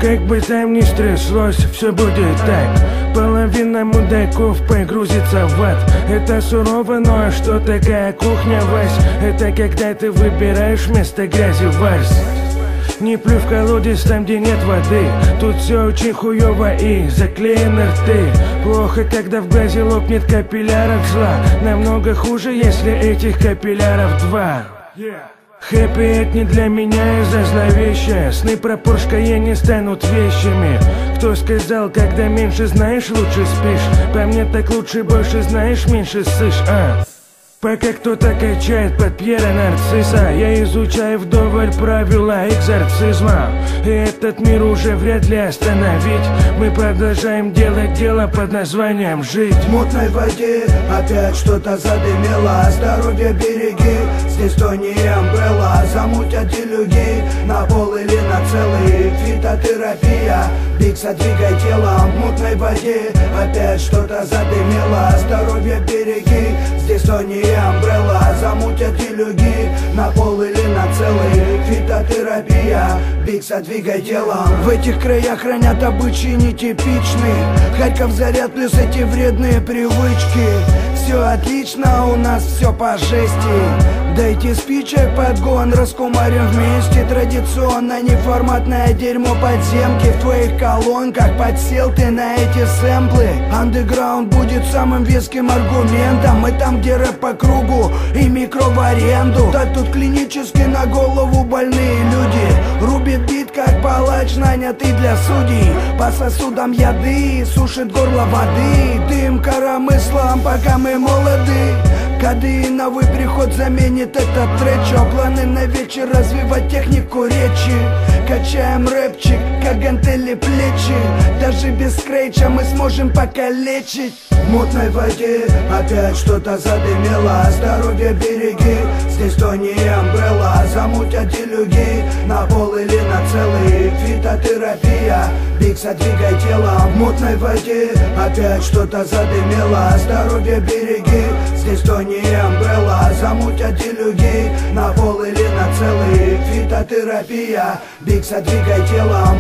Как бы там ни стряслось, все будет так. Половина мудаков погрузится в ад. Это сурово, но что такая кухня, Вась? Это когда ты выбираешь вместо грязи вальс. Не плюй в колодец там, где нет воды. Тут все очень хуёво и заклеены рты. Плохо, когда в глазе лопнет капилляров зла. Намного хуже, если этих капилляров два. Хэппи это не для меня из-за зловещая. Сны про Порш Кайен станут вещами. Кто сказал, когда меньше знаешь, лучше спишь? По мне так лучше больше знаешь, меньше ссышь, Пока кто-то качает под Пьера Нарцисса, я изучаю вдоволь правила экзорцизма. И этот мир уже вряд ли остановить. Мы продолжаем делать дело под названием жить. В мутной воде опять что-то задымело. Здоровье береги, здесь то не Umbrella. Замутят делюги на пол или на целый. Фитотерапия, Бикса двигай телом. В мутной воде опять что-то задымело. Здоровье береги, здесь то не Umbrella. Замутят делюги на пол или на целый. Фитотерапия, Бикса двигай телом. В этих краях хранят обычаи нетипичные. Харьков заряд плюс эти вредные привычки. Все отлично, у нас все по жести. Дайте спичек, подгон, раскумарим вместе. Традиционно неформатное дерьмо подземки. В твоих колонках подсел ты на эти сэмплы. Андеграунд будет самым веским аргументом. Мы там, где рэп по кругу и микро в аренду. Да тут клинически на голову больные люди. Рубит бит, как палач, нанятый для судей. По сосудам яды, сушит горло воды. Дым коромыслом, пока мы молоды. Кадеиновый приход заменит этот трек. Планы на вечер развивать технику речи. Качаем рэпчик, как гантели плечи. Даже без скретча мы сможем покалечить. В мутной воде опять что-то задымело. Здоровье береги, здесь то не Umbrella. Замутят делюги на пол или на целый. Фитотерапия, Бикса двигай телом. В мутной воде опять что-то задымело. Здоровье береги, здесь то не Umbrella. Замутят делюги на пол или на целый. Фитотерапия, Бикса двигай телом.